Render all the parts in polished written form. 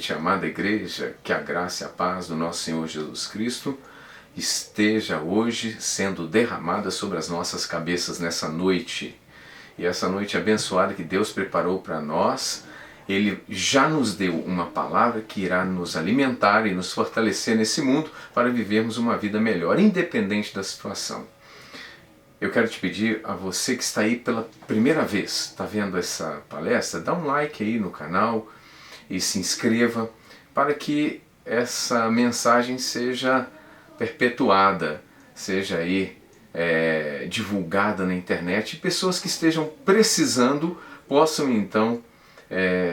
noite, amada igreja, que a graça e a paz do nosso Senhor Jesus Cristo esteja hoje sendo derramada sobre as nossas cabeças nessa noite. E essa noite abençoada que Deus preparou para nós, Ele já nos deu uma palavra que irá nos alimentar e nos fortalecer nesse mundo para vivermos uma vida melhor, independente da situação. Eu quero te pedir a você que está aí pela primeira vez, está vendo essa palestra, dá um like aí no canal e se inscreva para que essa mensagem seja perpetuada, seja aí divulgada na internet e pessoas que estejam precisando possam então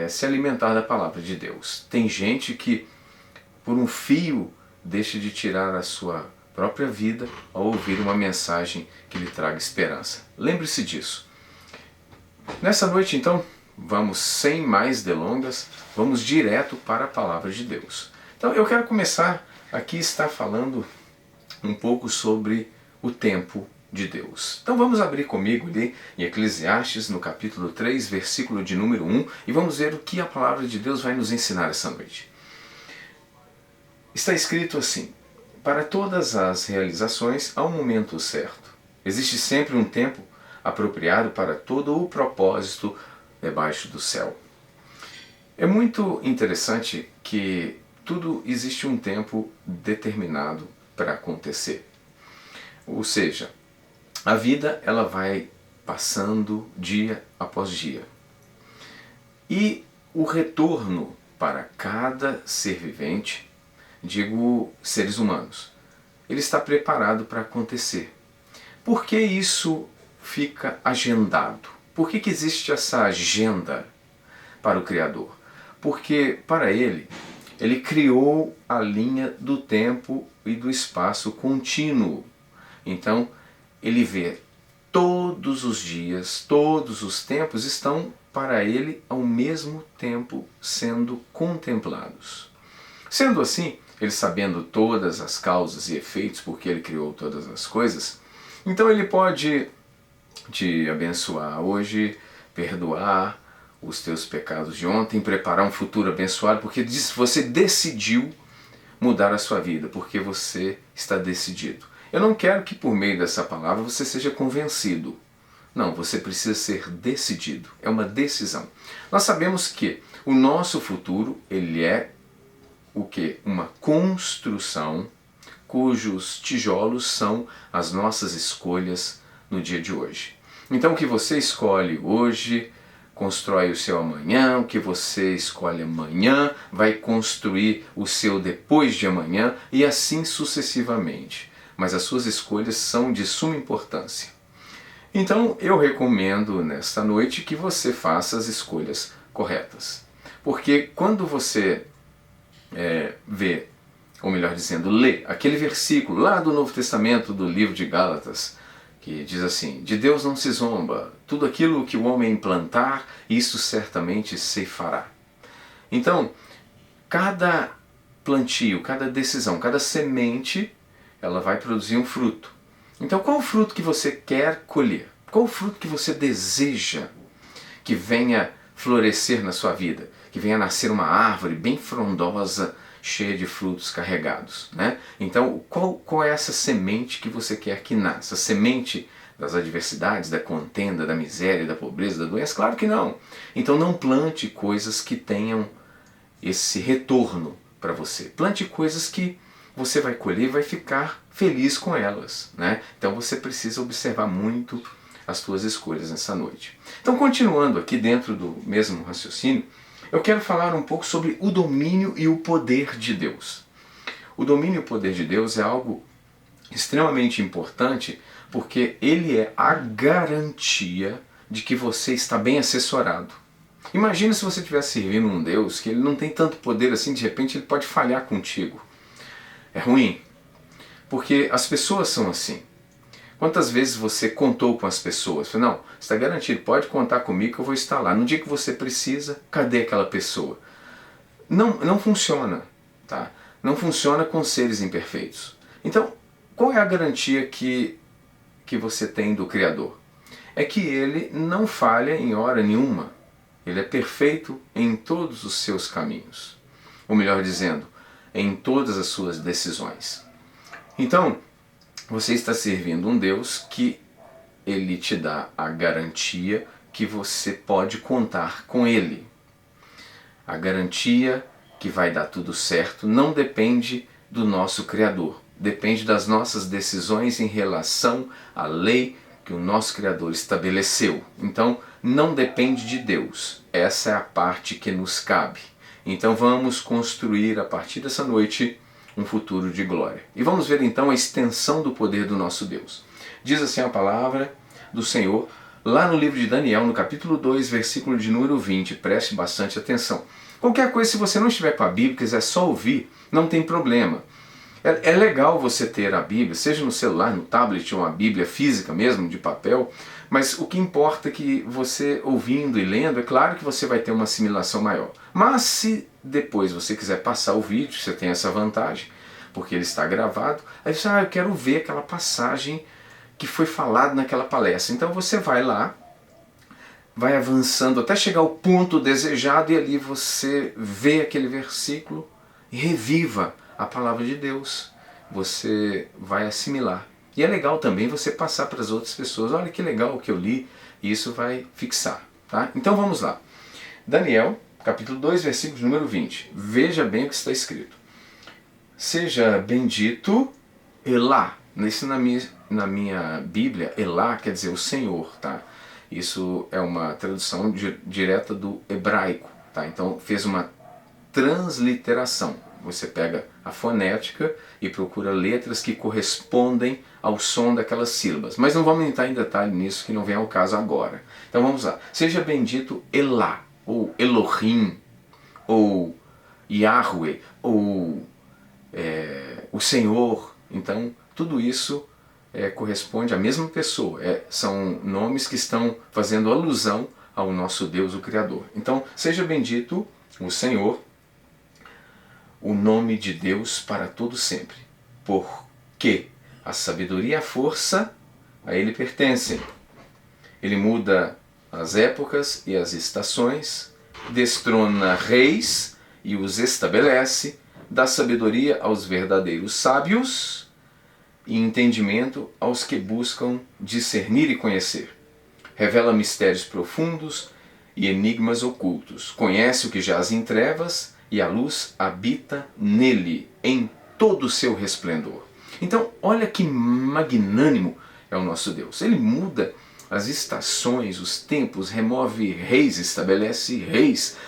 se alimentar da palavra de Deus. Tem gente que por um fio deixa de tirar a sua própria vida ao ouvir uma mensagem que lhe traga esperança. Lembre-se disso. Nessa noite então, vamos sem mais delongas, vamos direto para a palavra de Deus. Então eu quero começar aqui está falando um pouco sobre o tempo de Deus. Então vamos abrir comigo ali em Eclesiastes no capítulo 3, versículo de número 1 e vamos ver o que a palavra de Deus vai nos ensinar essa noite. Está escrito assim: para todas as realizações há um momento certo. Existe sempre um tempo apropriado para todo o propósito debaixo do céu. É muito interessante que tudo existe um tempo determinado para acontecer. Ou seja, a vida ela vai passando dia após dia. E o retorno para cada ser vivente, digo seres humanos, ele está preparado para acontecer. Por que isso fica agendado? Por que existe essa agenda para o Criador? Porque para ele criou a linha do tempo e do espaço contínuo. Então, ele vê todos os dias, todos os tempos estão para ele ao mesmo tempo sendo contemplados. Sendo assim, ele sabendo todas as causas e efeitos porque ele criou todas as coisas, então ele pode te abençoar hoje, perdoar os teus pecados de ontem, preparar um futuro abençoado, porque você decidiu mudar a sua vida, porque você está decidido. Eu não quero que por meio dessa palavra você seja convencido. Não, você precisa ser decidido. É uma decisão. Nós sabemos que o nosso futuro, ele é o quê? Uma construção cujos tijolos são as nossas escolhas no dia de hoje. Então o que você escolhe hoje constrói o seu amanhã, o que você escolhe amanhã vai construir o seu depois de amanhã e assim sucessivamente. Mas as suas escolhas são de suma importância. Então eu recomendo nesta noite que você faça as escolhas corretas. Porque quando você vê, ou melhor dizendo, lê aquele versículo lá do Novo Testamento do livro de Gálatas, que diz assim: de Deus não se zomba, tudo aquilo que o homem implantar, isso certamente ceifará. Então, cada plantio, cada decisão, cada semente, ela vai produzir um fruto. Então qual o fruto que você quer colher? Qual o fruto que você deseja que venha florescer na sua vida? Que venha nascer uma árvore bem frondosa, cheia de frutos carregados, né? Então, qual é essa semente que você quer que nasça? A semente das adversidades, da contenda, da miséria, da pobreza, da doença? Claro que não. Então não plante coisas que tenham esse retorno para você. Plante coisas que você vai colher e vai ficar feliz com elas, né? Então você precisa observar muito as suas escolhas nessa noite. Então, continuando aqui dentro do mesmo raciocínio, eu quero falar um pouco sobre o domínio e o poder de Deus. O domínio e o poder de Deus é algo extremamente importante porque ele é a garantia de que você está bem assessorado. Imagina se você estiver servindo um Deus que ele não tem tanto poder assim, de repente ele pode falhar contigo. É ruim, porque as pessoas são assim. Quantas vezes você contou com as pessoas? Falei, não, está garantido, pode contar comigo que eu vou estar lá. No dia que você precisa, cadê aquela pessoa? Não funciona, tá? Não funciona com seres imperfeitos. Então, qual é a garantia que você tem do Criador? É que ele não falha em hora nenhuma. Ele é perfeito em todos os seus caminhos. ou melhor dizendo, em todas as suas decisões. Então, você está servindo um Deus que Ele te dá a garantia que você pode contar com Ele. A garantia que vai dar tudo certo não depende do nosso Criador, depende das nossas decisões em relação à lei que o nosso Criador estabeleceu. Então, não depende de Deus. Essa é a parte que nos cabe. Então vamos construir a partir dessa noite um futuro de glória. E vamos ver então a extensão do poder do nosso Deus. Diz assim a palavra do Senhor, lá no livro de Daniel, no capítulo 2, versículo de número 20. Preste bastante atenção. Qualquer coisa, se você não estiver com a Bíblia, quiser só ouvir, não tem problema. É legal você ter a Bíblia, seja no celular, no tablet, ou uma Bíblia física mesmo, de papel, mas o que importa é que você ouvindo e lendo, é claro que você vai ter uma assimilação maior. Mas se depois você quiser passar o vídeo, você tem essa vantagem, porque ele está gravado, aí você, eu quero ver aquela passagem que foi falada naquela palestra. Então você vai lá, vai avançando até chegar ao ponto desejado e ali você vê aquele versículo e reviva a palavra de Deus. Você vai assimilar. E é legal também você passar para as outras pessoas. Olha que legal o que eu li, e isso vai fixar. Tá? Então vamos lá. Daniel, capítulo 2, versículo número 20. Veja bem o que está escrito. Seja bendito Elá. Isso na minha Bíblia, Elá quer dizer o Senhor. Tá? Isso é uma tradução direta do hebraico. Tá? Então fez uma transliteração. Você pega a fonética e procura letras que correspondem ao som daquelas sílabas. Mas não vamos entrar em detalhe nisso, que não vem ao caso agora. Então vamos lá. Seja bendito Elá, ou Elohim, ou Yahweh, ou o Senhor. Então tudo isso corresponde à mesma pessoa. São nomes que estão fazendo alusão ao nosso Deus, o Criador. Então seja bendito o Senhor, o nome de Deus para todo sempre, porque a sabedoria e a força a Ele pertencem. Ele muda as épocas e as estações, destrona reis e os estabelece, dá sabedoria aos verdadeiros sábios e entendimento aos que buscam discernir e conhecer. Revela mistérios profundos e enigmas ocultos, conhece o que jaz em trevas, e a luz habita nele, em todo o seu resplendor. Então, olha que magnânimo é o nosso Deus. Ele muda as estações, os tempos, remove reis, estabelece reis,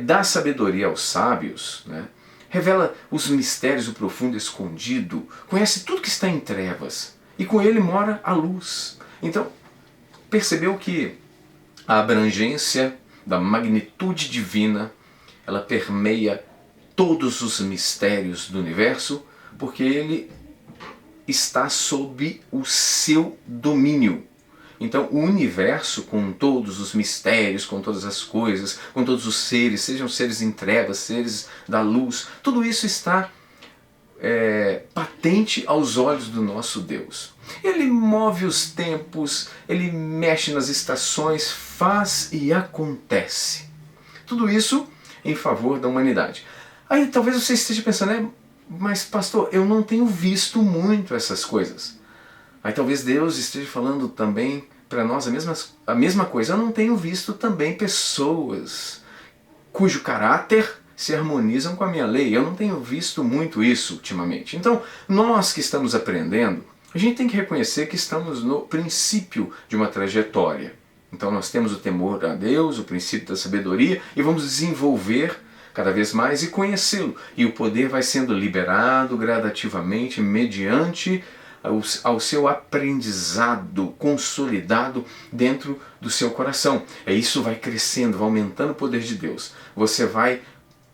dá sabedoria aos sábios, né? Revela os mistérios, o profundo escondido, conhece tudo que está em trevas, e com ele mora a luz. Então, percebeu que a abrangência da magnitude divina ela permeia todos os mistérios do universo, porque ele está sob o seu domínio. Então o universo, com todos os mistérios, com todas as coisas, com todos os seres, sejam seres em trevas, seres da luz, tudo isso está patente aos olhos do nosso Deus. Ele move os tempos, ele mexe nas estações, faz e acontece. Tudo isso em favor da humanidade. Aí talvez você esteja pensando, mas pastor, eu não tenho visto muito essas coisas. Aí talvez Deus esteja falando também para nós a mesma coisa. Eu não tenho visto também pessoas cujo caráter se harmonizam com a minha lei. Eu não tenho visto muito isso ultimamente. Então, nós que estamos aprendendo, a gente tem que reconhecer que estamos no princípio de uma trajetória. Então nós temos o temor a Deus, o princípio da sabedoria, e vamos desenvolver cada vez mais e conhecê-lo. E o poder vai sendo liberado gradativamente mediante ao seu aprendizado consolidado dentro do seu coração. Isso vai crescendo, vai aumentando o poder de Deus. Você vai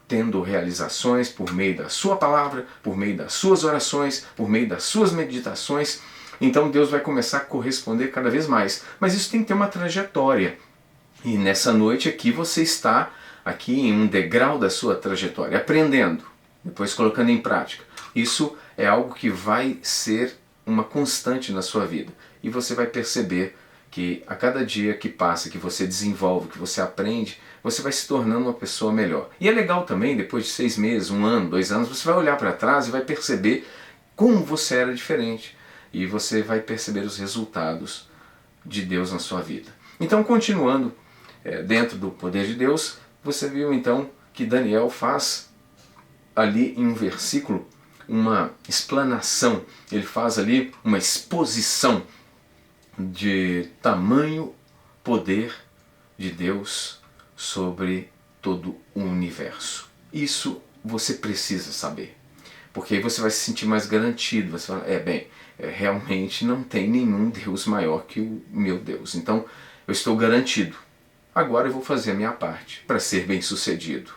tendo realizações por meio da sua palavra, por meio das suas orações, por meio das suas meditações. Então Deus vai começar a corresponder cada vez mais. Mas isso tem que ter uma trajetória. E nessa noite aqui você está aqui em um degrau da sua trajetória, aprendendo, depois colocando em prática. Isso é algo que vai ser uma constante na sua vida. E você vai perceber que a cada dia que passa, que você desenvolve, que você aprende, você vai se tornando uma pessoa melhor. E é legal também, depois de 6 meses, 1 ano, 2 anos, você vai olhar para trás e vai perceber como você era diferente. E você vai perceber os resultados de Deus na sua vida. Então, continuando dentro do poder de Deus, você viu então que Daniel faz ali em um versículo uma explanação, ele faz ali uma exposição de tamanho poder de Deus sobre todo o universo. Isso você precisa saber, porque aí você vai se sentir mais garantido, você fala, realmente não tem nenhum Deus maior que o meu Deus, então eu estou garantido, agora eu vou fazer a minha parte para ser bem sucedido.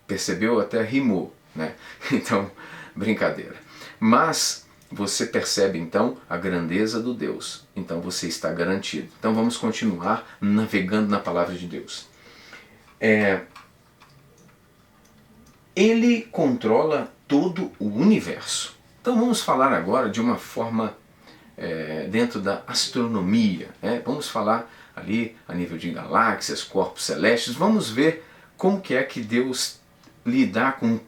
Percebeu? Até rimou, né? Então, brincadeira. Mas você percebe então a grandeza do Deus, então você está garantido. Então vamos continuar navegando na palavra de Deus. Ele controla todo o universo. Então vamos falar agora de uma forma dentro da astronomia. Vamos falar ali a nível de galáxias, corpos celestes. Vamos ver como que é que Deus lidar com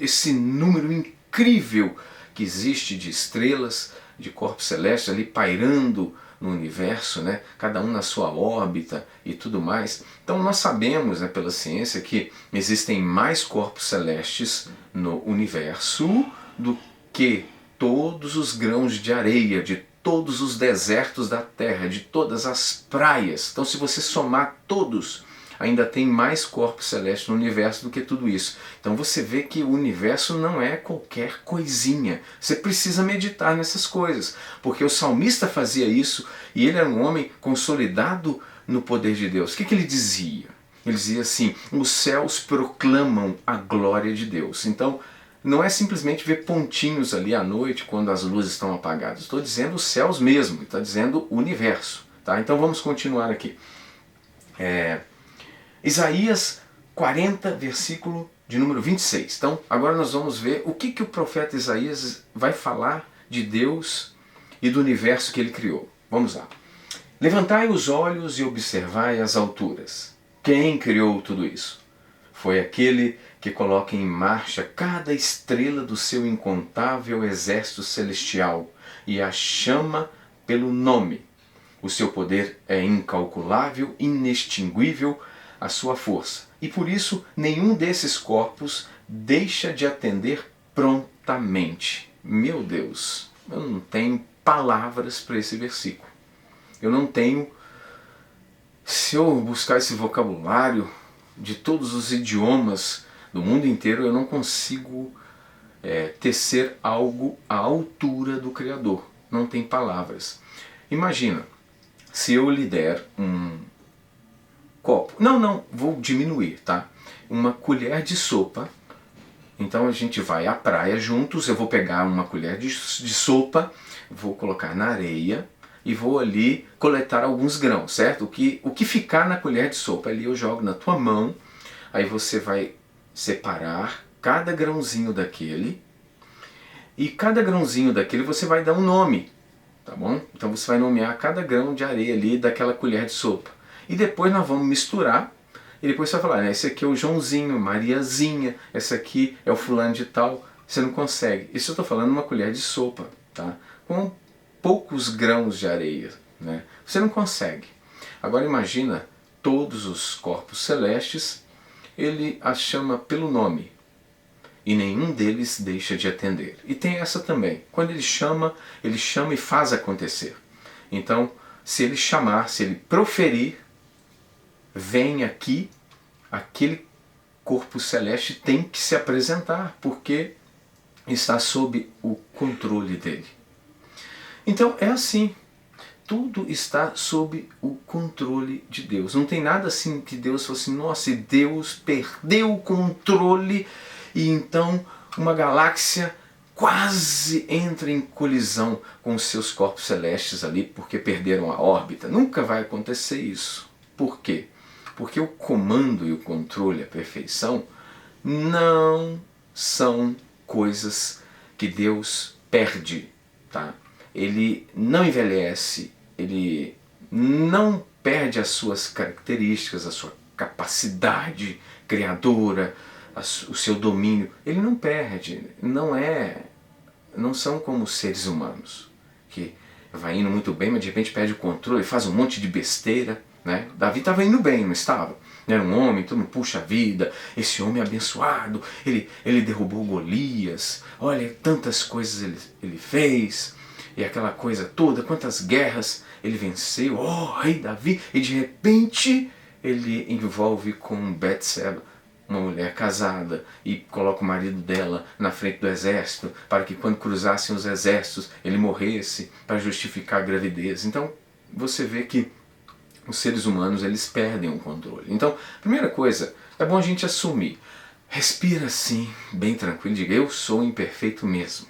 esse número incrível que existe de estrelas, de corpos celestes ali pairando no universo, né? Cada um na sua órbita e tudo mais. Então nós sabemos, né, pela ciência, que existem mais corpos celestes no universo do que todos os grãos de areia, de todos os desertos da Terra, de todas as praias. Então se você somar todos, ainda tem mais corpos celestes no universo do que tudo isso. Então você vê que o universo não é qualquer coisinha. Você precisa meditar nessas coisas, porque o salmista fazia isso e ele era um homem consolidado no poder de Deus. O que ele dizia? Ele dizia assim, os céus proclamam a glória de Deus. Então não é simplesmente ver pontinhos ali à noite quando as luzes estão apagadas. Estou dizendo os céus mesmo, está dizendo o universo. Tá? Então vamos continuar aqui. Isaías 40, versículo de número 26. Então, agora nós vamos ver o que o profeta Isaías vai falar de Deus e do universo que ele criou. Vamos lá. Levantai os olhos e observai as alturas. Quem criou tudo isso? Foi aquele que coloca em marcha cada estrela do seu incontável exército celestial e a chama pelo nome. O seu poder é incalculável, inextinguível, a sua força. E por isso nenhum desses corpos deixa de atender prontamente. Meu Deus, eu não tenho palavras para esse versículo. Eu não tenho... Se eu buscar esse vocabulário de todos os idiomas do mundo inteiro, eu não consigo tecer algo à altura do Criador. Não tem palavras. Imagina, se eu lhe der um copo. Não, vou diminuir, tá? Uma colher de sopa. Então a gente vai à praia juntos, eu vou pegar uma colher de sopa, vou colocar na areia e vou ali coletar alguns grãos, certo? O que ficar na colher de sopa ali eu jogo na tua mão, aí você vai separar cada grãozinho daquele e cada grãozinho daquele você vai dar um nome, tá bom? Então você vai nomear cada grão de areia ali daquela colher de sopa. E depois nós vamos misturar, e depois você vai falar, esse aqui é o Joãozinho, Mariazinha, esse aqui é o fulano de tal. Você não consegue. Isso eu estou falando uma colher de sopa, tá? Com poucos grãos de areia, né? Você não consegue. Agora imagina todos os corpos celestes, ele as chama pelo nome, e nenhum deles deixa de atender. E tem essa também. Quando ele chama e faz acontecer. Então, se ele chamar, se ele proferir, vem aqui, aquele corpo celeste tem que se apresentar, porque está sob o controle dele. Então é assim, tudo está sob o controle de Deus. Não tem nada assim que Deus fosse assim, nossa, e Deus perdeu o controle e então uma galáxia quase entra em colisão com os seus corpos celestes ali porque perderam a órbita. Nunca vai acontecer isso. Por quê? Porque o comando e o controle, a perfeição, não são coisas que Deus perde, tá? Ele não envelhece, ele não perde as suas características, a sua capacidade criadora, o seu domínio. Ele não perde, não são como os seres humanos, que vai indo muito bem, mas de repente perde o controle, faz um monte de besteira, né? Davi estava indo bem, não estava? Era um homem, todo mundo, puxa vida, esse homem abençoado, ele derrubou Golias, olha, tantas coisas ele fez, e aquela coisa toda, quantas guerras ele venceu, oh, rei Davi, e de repente ele envolve com Betseba, uma mulher casada, e coloca o marido dela na frente do exército, para que quando cruzassem os exércitos ele morresse, para justificar a gravidez. Então você vê que os seres humanos, eles perdem o controle. Então, primeira coisa, é bom a gente assumir. Respira assim, bem tranquilo, diga, eu sou imperfeito mesmo.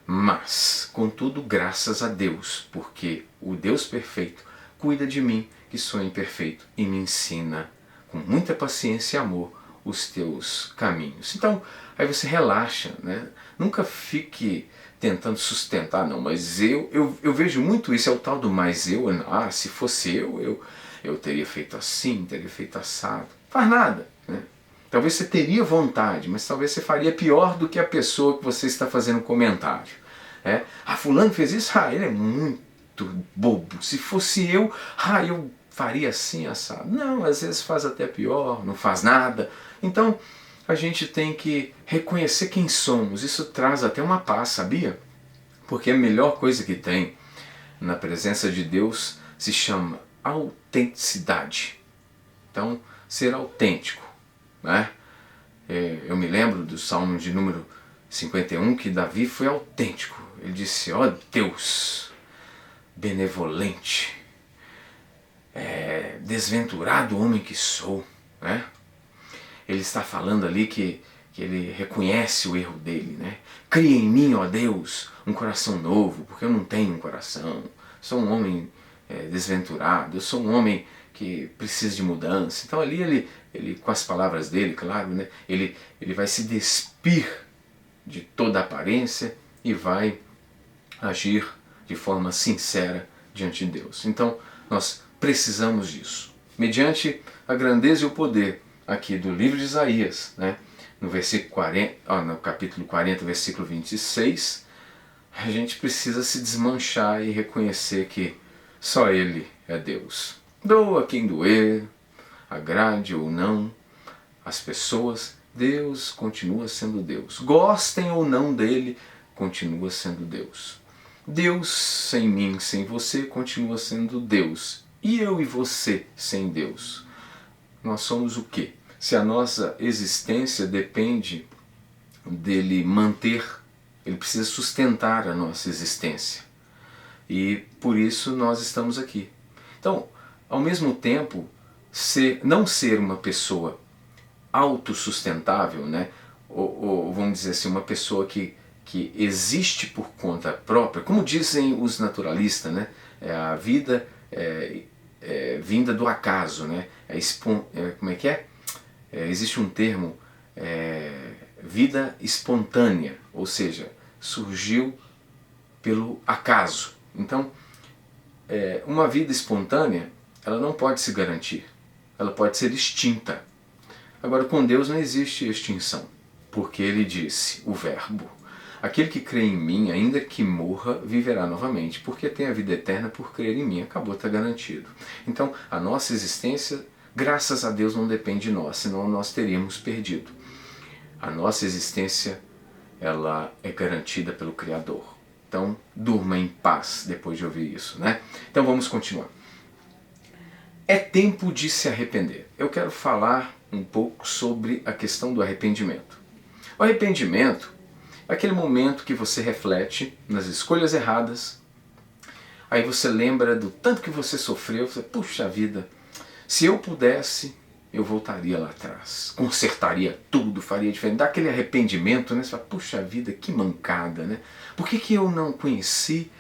Mas, contudo, graças a Deus, porque o Deus perfeito cuida de mim, que sou imperfeito, e me ensina com muita paciência e amor os teus caminhos. Então, aí você relaxa, né? Nunca fique tentando sustentar, não, mas eu vejo muito isso, é o tal do mais eu, se fosse eu teria feito assim, teria feito assado. Faz nada, né? Talvez você teria vontade, mas talvez você faria pior do que a pessoa que você está fazendo comentário. Fulano fez isso, ele é muito bobo. Se fosse eu faria assim, assado. Não, às vezes faz até pior, não faz nada. Então, a gente tem que reconhecer quem somos. Isso traz até uma paz, sabia? Porque a melhor coisa que tem na presença de Deus se chama autenticidade. Então, ser autêntico, né? Eu me lembro do Salmo de número 51, que Davi foi autêntico. Ele disse, ó Deus, benevolente, desventurado homem que sou, né? Ele está falando ali que ele reconhece o erro dele, né? Cria em mim, ó Deus, um coração novo, porque eu não tenho um coração. Sou um homem desventurado, eu sou um homem que precisa de mudança. Então ali ele com as palavras dele, claro, né? Ele vai se despir de toda aparência e vai agir de forma sincera diante de Deus. Então nós precisamos disso. Mediante a grandeza e o poder aqui do livro de Isaías, né? No capítulo 40, versículo 26, a gente precisa se desmanchar e reconhecer que só Ele é Deus. Doa quem doer, agrade ou não as pessoas, Deus continua sendo Deus. Gostem ou não dele, continua sendo Deus. Deus sem mim, sem você, continua sendo Deus. E eu e você sem Deus? Nós somos o quê? Se a nossa existência depende dele manter, ele precisa sustentar a nossa existência. E por isso nós estamos aqui. Então, ao mesmo tempo, não ser uma pessoa autossustentável, né? ou vamos dizer assim, uma pessoa que existe por conta própria, como dizem os naturalistas, né? A vida vinda do acaso, né? Como é que é? Existe um termo, vida espontânea, ou seja, surgiu pelo acaso. Então, uma vida espontânea, ela não pode se garantir, ela pode ser extinta. Agora, com Deus não existe extinção, porque Ele disse, o Verbo, aquele que crê em mim, ainda que morra, viverá novamente, porque tem a vida eterna por crer em mim, acabou, está garantido. Então, a nossa existência, graças a Deus, não depende de nós, senão nós teríamos perdido. A nossa existência, ela é garantida pelo Criador. Então, durma em paz depois de ouvir isso, né? Então, vamos continuar. É tempo de se arrepender. Eu quero falar um pouco sobre a questão do arrependimento. O arrependimento é aquele momento que você reflete nas escolhas erradas, aí você lembra do tanto que você sofreu, você, puxa vida, se eu pudesse, eu voltaria lá atrás, consertaria tudo, faria diferente, dá aquele arrependimento, né? Você fala, puxa vida, que mancada, né? Por que eu não conheci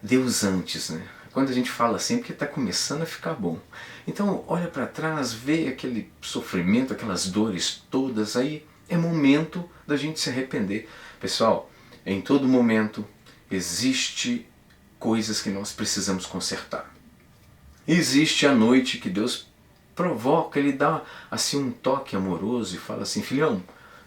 Deus antes, né? Quando a gente fala assim, é porque está começando a ficar bom. Então, olha para trás, vê aquele sofrimento, aquelas dores todas, aí é momento da gente se arrepender. Pessoal, em todo momento existe coisas que nós precisamos consertar. Existe a noite que Deus provoca, Ele dá assim um toque amoroso e fala assim: filhão,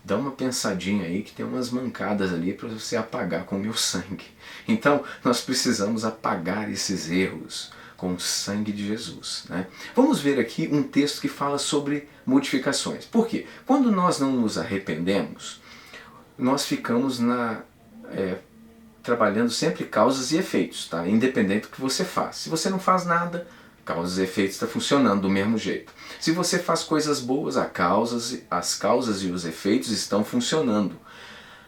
dá uma pensadinha aí que tem umas mancadas ali para você apagar com o meu sangue. Então nós precisamos apagar esses erros com o sangue de Jesus, né? Vamos ver aqui um texto que fala sobre modificações. Por quê? Quando nós não nos arrependemos, nós ficamos trabalhando sempre causas e efeitos, tá? Independente do que você faz. Se você não faz nada, causas e efeitos está funcionando do mesmo jeito. Se você faz coisas boas, as causas e os efeitos estão funcionando.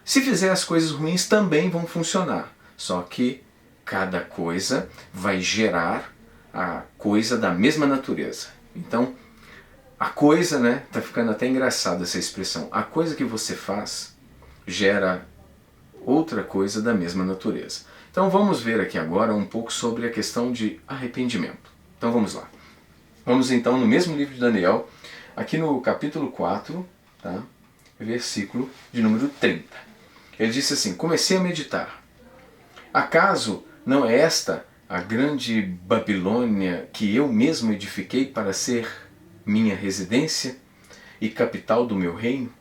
Se fizer as coisas ruins, também vão funcionar. Só que cada coisa vai gerar a coisa da mesma natureza. Então, a coisa, né? Tá ficando até engraçada essa expressão. A coisa que você faz gera outra coisa da mesma natureza. Então vamos ver aqui agora um pouco sobre a questão de arrependimento. Então vamos lá. Vamos então no mesmo livro de Daniel, aqui no capítulo 4, tá? Versículo de número 30. Ele disse assim: comecei a meditar. Acaso não é esta a grande Babilônia que eu mesmo edifiquei para ser minha residência e capital do meu reino,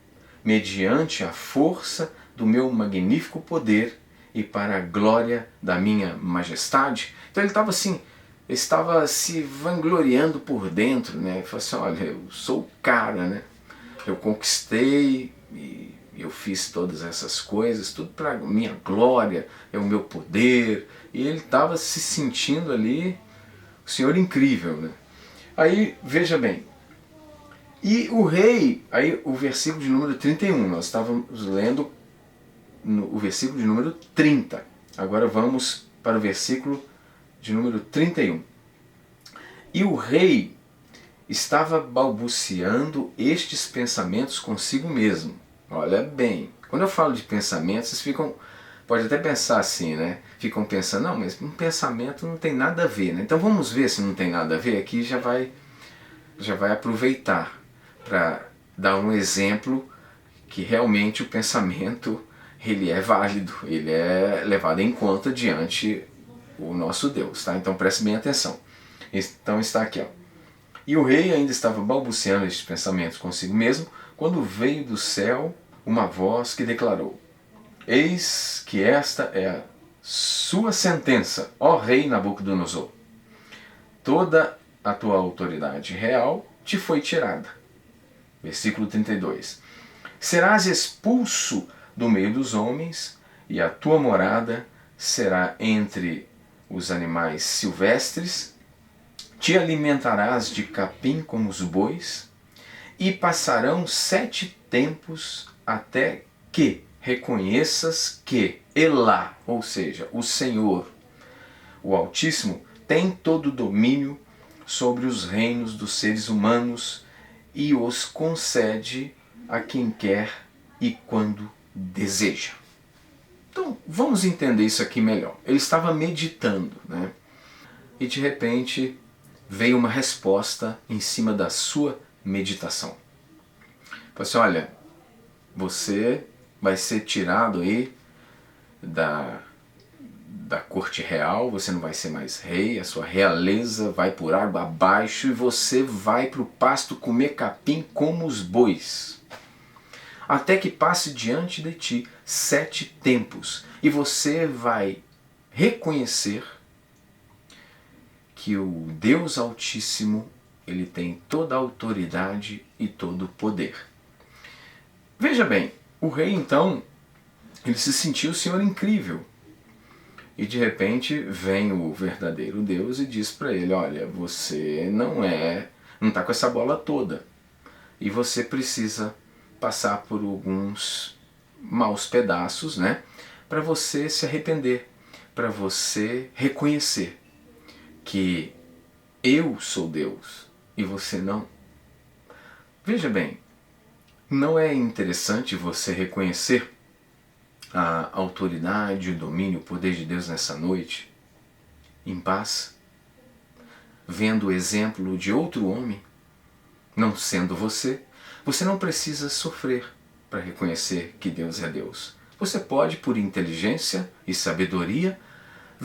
mediante a força do meu magnífico poder e para a glória da minha majestade? Então ele estava se vangloriando por dentro, né? Ele falou assim: olha, eu sou o cara, né? Eu conquistei e eu fiz todas essas coisas, tudo para minha glória, é o meu poder. E ele estava se sentindo ali o Senhor incrível, né? Aí, veja bem, e o rei, aí o versículo de número 31, nós estávamos lendo o versículo de número 30. Agora vamos para o versículo de número 31. E o rei estava balbuciando estes pensamentos consigo mesmo. Olha bem, quando eu falo de pensamentos, vocês pode até pensar assim, né? Ficam pensando, não, mas um pensamento não tem nada a ver, né? Então vamos ver se não tem nada a ver. Aqui já vai aproveitar para dar um exemplo que realmente o pensamento ele é válido, ele é levado em conta diante o nosso Deus, tá? Então preste bem atenção. Então está aqui, ó. E o rei ainda estava balbuciando estes pensamentos consigo mesmo, quando veio do céu uma voz que declarou: eis que esta é a sua sentença, ó rei Nabucodonosor. Toda a tua autoridade real te foi tirada. Versículo 32. Serás expulso do meio dos homens, e a tua morada será entre os animais silvestres. Te alimentarás de capim como os bois, e passarão 7 tempos até que reconheças que Elá, ou seja, o Senhor, o Altíssimo, tem todo o domínio sobre os reinos dos seres humanos e os concede a quem quer e quando deseja. Então, vamos entender isso aqui melhor. Ele estava meditando, né? E de repente veio uma resposta em cima da sua meditação. Falei assim: olha, você vai ser tirado aí da corte real, você não vai ser mais rei, a sua realeza vai por água abaixo e você vai para o pasto comer capim como os bois, até que passe diante de ti 7 tempos, e você vai reconhecer que o Deus Altíssimo, ele tem toda a autoridade e todo o poder. Veja bem, o rei então, ele se sentiu o Senhor incrível. E de repente vem o verdadeiro Deus e diz para ele: olha, você não está com essa bola toda. E você precisa passar por alguns maus pedaços, né? Para você se arrepender, para você reconhecer que eu sou Deus e você não. Veja bem, não é interessante você reconhecer a autoridade, o domínio, o poder de Deus nessa noite, em paz, vendo o exemplo de outro homem, não sendo você? Você não precisa sofrer para reconhecer que Deus é Deus. Você pode, por inteligência e sabedoria,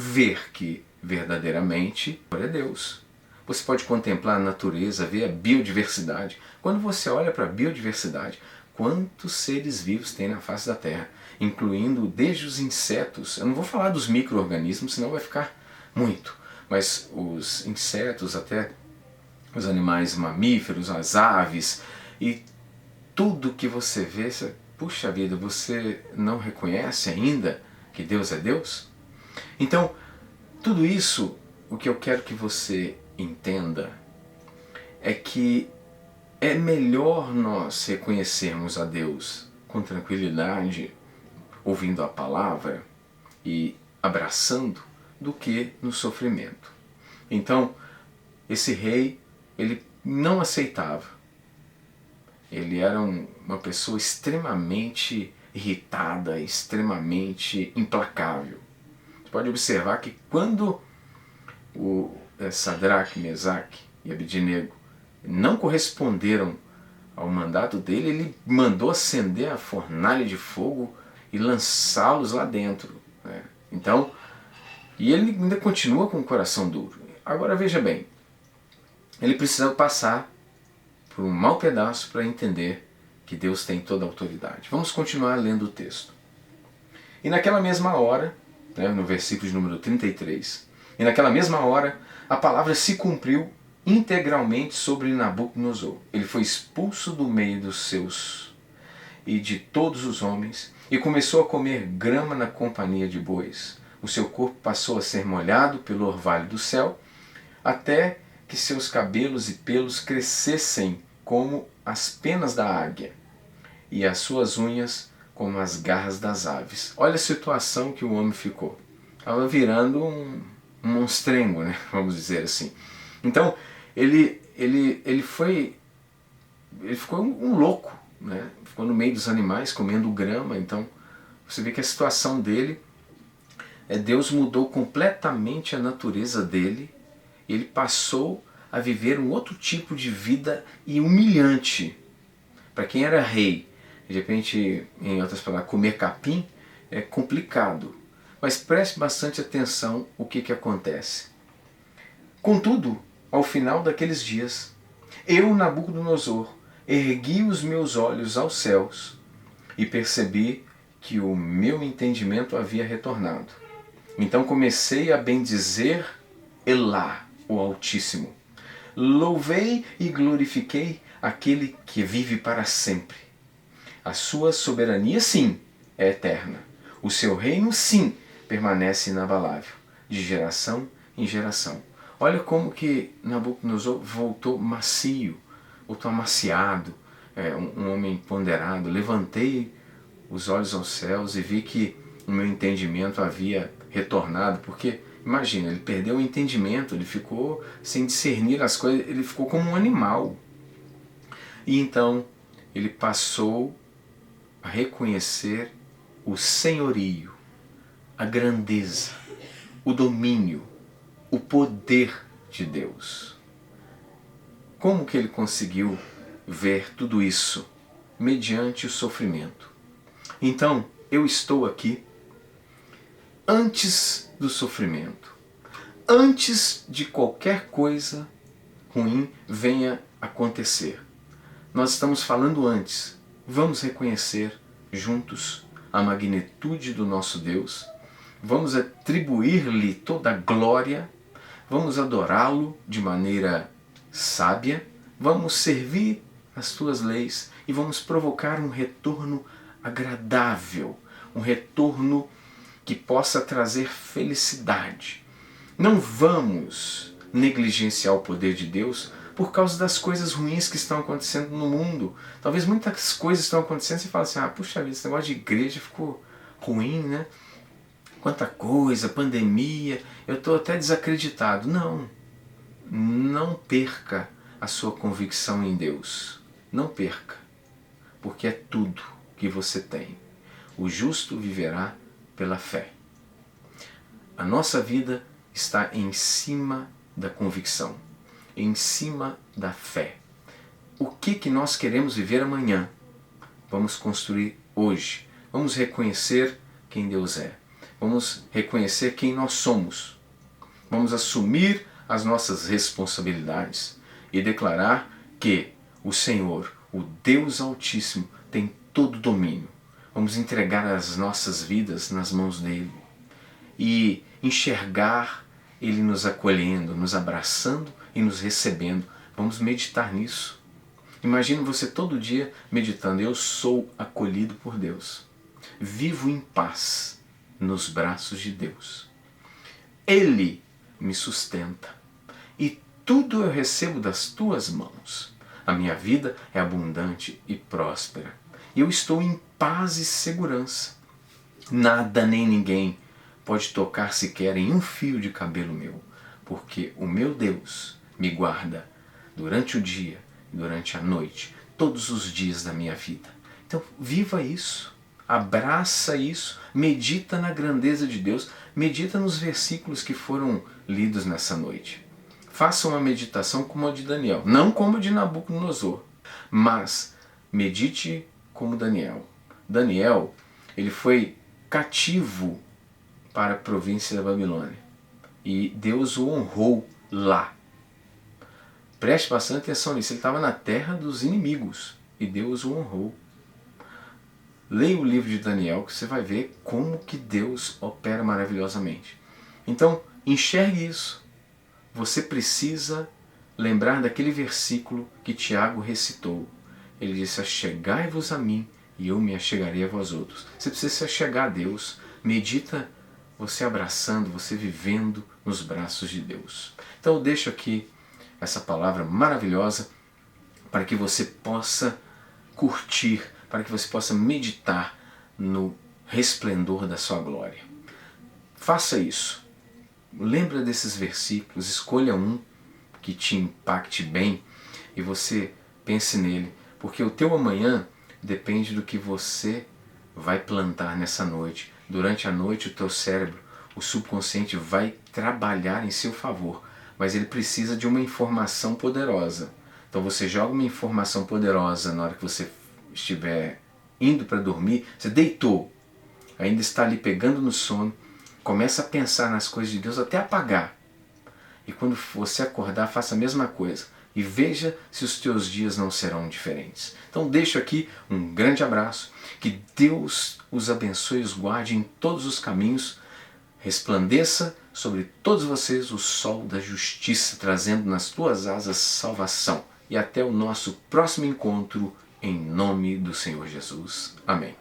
ver que verdadeiramente é Deus. Você pode contemplar a natureza, ver a biodiversidade. Quando você olha para a biodiversidade, quantos seres vivos tem na face da Terra, incluindo desde os insetos. Eu não vou falar dos micro-organismos, senão vai ficar muito. Mas os insetos, até os animais mamíferos, as aves e tudo que você vê, você, puxa vida, você não reconhece ainda que Deus é Deus? Então, tudo isso, o que eu quero que você entenda é que é melhor nós reconhecermos a Deus com tranquilidade, ouvindo a palavra e abraçando, do que no sofrimento. Então, esse rei, ele não aceitava. Ele era uma pessoa extremamente irritada, extremamente implacável. Você pode observar que quando Sadraque, Mesaque e Abednego não corresponderam ao mandato dele, ele mandou acender a fornalha de fogo e lançá-los lá dentro. Né? Então, e ele ainda continua com o coração duro. Agora veja bem, ele precisava passar por um mau pedaço para entender que Deus tem toda a autoridade. Vamos continuar lendo o texto. E naquela mesma hora, né, no versículo de número 33, e naquela mesma hora a palavra se cumpriu integralmente sobre Nabucodonosor. Ele foi expulso do meio dos seus e de todos os homens e começou a comer grama na companhia de bois. O seu corpo passou a ser molhado pelo orvalho do céu, até que seus cabelos e pelos crescessem como as penas da águia, e as suas unhas como as garras das aves. Olha a situação que o homem ficou. Estava virando um monstrengo, né? Vamos dizer assim. Então, ele ficou um louco, né? Ficou no meio dos animais, comendo grama. Então, você vê que a situação dele, Deus mudou completamente a natureza dele, e ele passou a viver um outro tipo de vida e humilhante. Para quem era rei, de repente, em outras palavras, comer capim é complicado. Mas preste bastante atenção o que acontece. Contudo, ao final daqueles dias, eu, Nabucodonosor, ergui os meus olhos aos céus e percebi que o meu entendimento havia retornado. Então comecei a bendizer Elá, o Altíssimo. Louvei e glorifiquei aquele que vive para sempre. A sua soberania, sim, é eterna. O seu reino, sim, permanece inabalável, de geração em geração. Olha como que Nabucodonosor voltou macio, voltou amaciado, um homem ponderado. Levantei os olhos aos céus e vi que o meu entendimento havia retornado, porque, imagina, ele perdeu o entendimento, ele ficou sem discernir as coisas, ele ficou como um animal. E então ele passou a reconhecer o senhorio, a grandeza, o domínio, o poder de Deus. Como que ele conseguiu ver tudo isso? Mediante o sofrimento. Então, eu estou aqui antes do sofrimento, antes de qualquer coisa ruim venha acontecer. Nós estamos falando antes. Vamos reconhecer juntos a magnitude do nosso Deus, vamos atribuir-lhe toda a glória, vamos adorá-lo de maneira sábia, vamos servir as tuas leis e vamos provocar um retorno agradável, um retorno que possa trazer felicidade. Não vamos negligenciar o poder de Deus por causa das coisas ruins que estão acontecendo no mundo. Talvez muitas coisas estão acontecendo e você fala assim, puxa vida, esse negócio de igreja ficou ruim, né? Quanta coisa, pandemia, eu estou até desacreditado. Não perca a sua convicção em Deus. Não perca, porque é tudo que você tem. O justo viverá pela fé. A nossa vida está em cima da convicção, em cima da fé. O que nós queremos viver amanhã? Vamos construir hoje. Vamos reconhecer quem Deus é. vamos reconhecer quem nós somos, vamos assumir as nossas responsabilidades e declarar que o Senhor, o Deus Altíssimo, tem todo o domínio. Vamos entregar as nossas vidas nas mãos dele e enxergar ele nos acolhendo, nos abraçando e nos recebendo. Vamos meditar nisso. Imagine você todo dia meditando: eu sou acolhido por Deus, vivo em paz nos braços de Deus. Ele me sustenta e tudo eu recebo das tuas mãos. A minha vida é abundante e próspera. Eu estou em paz e segurança. Nada nem ninguém pode tocar sequer em um fio de cabelo meu, porque o meu Deus me guarda durante o dia e durante a noite, todos os dias da minha vida. Então viva isso, abraça isso, medita na grandeza de Deus, medita nos versículos que foram lidos nessa noite. Faça uma meditação como a de Daniel, não como a de Nabucodonosor, mas medite como Daniel. Daniel, ele foi cativo para a província da Babilônia e Deus o honrou lá. Preste bastante atenção nisso, ele estava na terra dos inimigos e Deus o honrou. Leia o livro de Daniel que você vai ver como que Deus opera maravilhosamente. Então, enxergue isso. Você precisa lembrar daquele versículo que Tiago recitou. Ele disse: achegai-vos a mim e eu me achegarei a vós outros. Você precisa se achegar a Deus. Medita você abraçando, você vivendo nos braços de Deus. Então eu deixo aqui essa palavra maravilhosa para que você possa curtir, para que você possa meditar no resplendor da sua glória. Faça isso. Lembra desses versículos, escolha um que te impacte bem e você pense nele, porque o teu amanhã depende do que você vai plantar nessa noite. Durante a noite o teu cérebro, o subconsciente vai trabalhar em seu favor, mas ele precisa de uma informação poderosa. Então você joga uma informação poderosa na hora que você estiver indo para dormir, você deitou, ainda está ali pegando no sono, começa a pensar nas coisas de Deus até apagar. E quando você acordar, faça a mesma coisa. E veja se os teus dias não serão diferentes. Então deixo aqui um grande abraço. Que Deus os abençoe e os guarde em todos os caminhos. Resplandeça sobre todos vocês o sol da justiça, trazendo nas tuas asas salvação. E até o nosso próximo encontro, em nome do Senhor Jesus. Amém.